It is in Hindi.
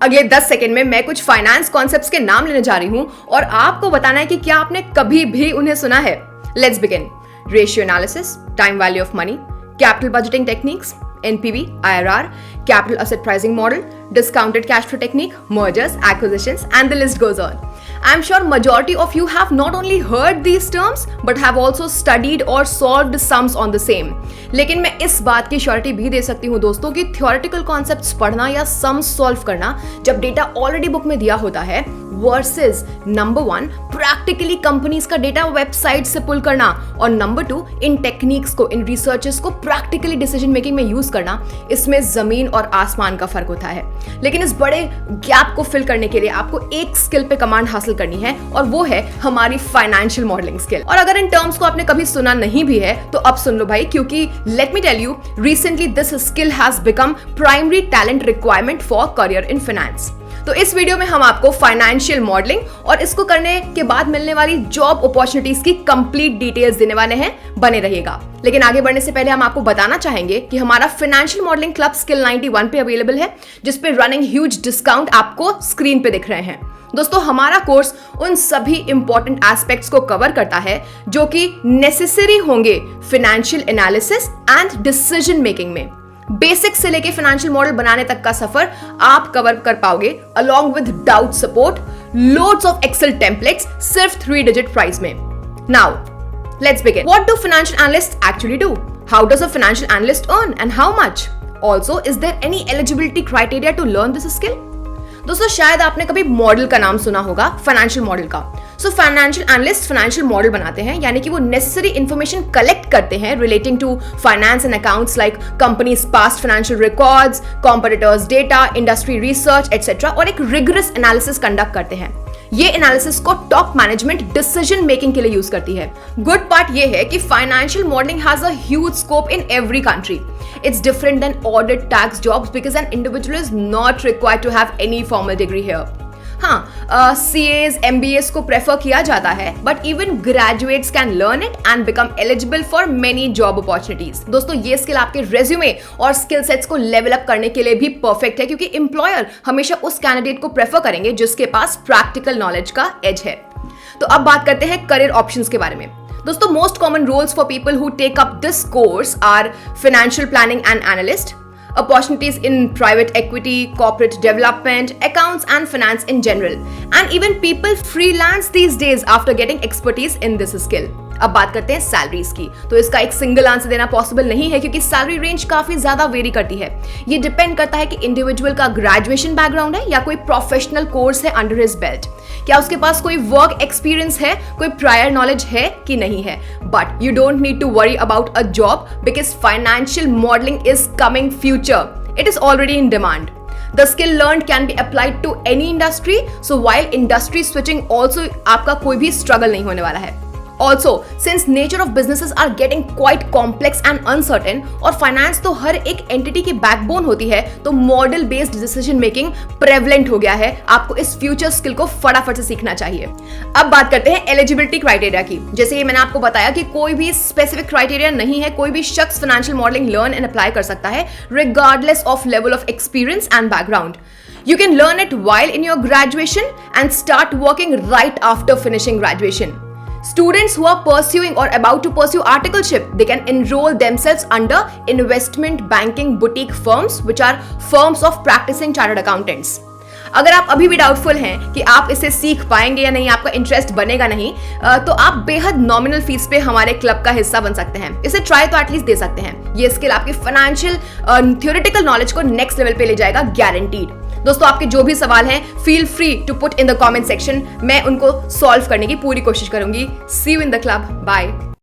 अगले 10 सेकंड में मैं कुछ फाइनेंस कॉन्सेप्ट्स के नाम लेने जा रही हूं और आपको बताना है कि क्या आपने कभी भी उन्हें सुना है। Let's begin. Ratio analysis, time value of money, capital budgeting techniques, NPV, IRR, capital asset pricing model, discounted cash flow technique, mergers, acquisitions, and the list goes on. I'm sure majority of you have not only heard these terms but have also studied or solved sums on the same. लेकिन मैं इस बात की श्योरिटी भी दे सकती हूँ दोस्तों कि थियोरेटिकल कॉन्सेप्ट्स पढ़ना या सम्स सॉल्व करना जब डेटा ऑलरेडी बुक में दिया होता है वर्सेस नंबर 1 प्रैक्टिकली कंपनीज का डेटा वेबसाइट से पुल करना और नंबर 2 इन टेक्निक्स को, इन रिसर्चेस को प्रैक्टिकली डिसीजन मेकिंग में यूज करना, इसमें जमीन और आसमान का फर्क होता है। लेकिन इस बड़े गैप को फिल करने के लिए आपको एक स्किल पे कमांड हासिल करनी है और वो है हमारी फाइनेंशियल मॉडलिंग स्किल। और अगर इन टर्म्स को आपने कभी सुना नहीं भी है तो अब सुन लो भाई, क्योंकि let me tell you, recently this skill has become primary talent requirement for career in finance. तो इस वीडियो में हम आपको फाइनेंशियल मॉडलिंग और इसको करने के बाद मिलने वाली जॉब अपॉर्चुनिटीज की कंप्लीट डिटेल्स देने वाले हैं, बने रहिएगा। लेकिन आगे बढ़ने से पहले हम आपको बताना चाहेंगे कि हमारा फाइनेंशियल मॉडलिंग क्लब स्किल 91 पे अवेलेबल है, जिसपे रनिंग ह्यूज डिस्काउंट आपको स्क्रीन पे दिख रहे हैं। दोस्तों, हमारा कोर्स उन सभी इंपॉर्टेंट एस्पेक्ट्स को कवर करता है जो कि नेसेसरी होंगे financial analysis and decision making में। बेसिक से लेके फाइनेंशियल मॉडल बनाने तक का सफर आप कवर कर पाओगे along with doubt support, loads of Excel templates, सिर्फ 3 डिजिट प्राइस में। Now let's begin. What do financial analyst actually do? How does a financial analyst earn and how much? Also, is there any eligibility criteria to learn this skill? दोस्तों, शायद आपने कभी मॉडल का नाम सुना होगा, फाइनेंशियल मॉडल का। So financial analyst financial model बनाते हैं, यानी कि वो नेसेसरी इंफॉर्मेशन कलेक्ट करते हैं relating to finance and accounts like company's past financial records, competitors data, industry research etcetera, और एक रिगरस एनालिसिस कंडक्ट करते हैं। ये एनालिसिस को टॉप मैनेजमेंट डिसीजन मेकिंग के लिए यूज करती है। गुड पार्ट ये है कि financial modelling has a huge scope in every country. It's different than audit tax jobs because an individual is not required to have any formal degree here. हाँ, CAs, MBAs को प्रेफर किया जाता है, but even graduates can learn it and become eligible for many job opportunities. दोस्तों, ये स्किल आपके रेज्यूमे और स्किल सेट्स को लेवल अप करने के लिए भी परफेक्ट है, क्योंकि एम्प्लॉयर हमेशा उस कैंडिडेट को प्रेफर करेंगे जिसके पास प्रैक्टिकल नॉलेज का एज है। तो अब बात करते हैं करियर ऑप्शंस के बारे में। दोस्तों, most common roles for people who take up this course are financial planning and analyst, opportunities in private equity, corporate development, accounts and finance in general, and even people freelance these days after getting expertise in this skill. अब बात करते हैं सैलरीज की। तो इसका एक सिंगल आंसर देना पॉसिबल नहीं है, क्योंकि सैलरी रेंज काफी ज्यादा वेरी करती है। ये डिपेंड करता है कि इंडिविजुअल का ग्रेजुएशन बैकग्राउंड है या कोई प्रोफेशनल कोर्स है अंडर हिज बेल्ट, क्या उसके पास कोई वर्क एक्सपीरियंस है, कोई प्रायर नॉलेज है कि नहीं है। But you don't need to worry about a job because financial modelling is coming future. It is already in demand. The skill learned can be applied to any industry. So while industry switching also आपका कोई भी struggle नहीं होने वाला है। Also, since nature of businesses are getting quite complex and uncertain, और फाइनेंस तो हर एक एंटिटी की बैकबोन होती है, तो model based decision making prevalent हो गया है। आपको इस फ्यूचर स्किल को फटाफट से सीखना चाहिए। अब बात करते हैं एलिजिबिलिटी क्राइटेरिया की। जैसे ये मैंने आपको बताया कि कोई भी स्पेसिफिक क्राइटेरिया नहीं है, कोई भी शख्स financial modelling learn and apply कर सकता है regardless of level of experience and background. You can learn it while in your graduation and start working right after finishing graduation. Students who are pursuing or about to pursue articleship, they can enroll themselves under investment banking boutique firms, which are firms of practicing chartered accountants. अगर आप अभी भी डाउटफुल हैं कि आप इसे सीख पाएंगे या नहीं, आपका इंटरेस्ट बनेगा नहीं, तो आप बेहद नॉमिनल फीस पे हमारे क्लब का हिस्सा बन सकते हैं। इसे ट्राई तो एटलीस्ट दे सकते हैं। ये स्किल आपकी फाइनेंशियल थ्योरेटिकल नॉलेज को नेक्स्ट लेवल पे ले जाएगा, गारंटीड। दोस्तों, आपके जो भी सवाल हैं, feel free to put in the comment section. मैं उनको सॉल्व करने की पूरी कोशिश करूंगी। See you in the club. Bye.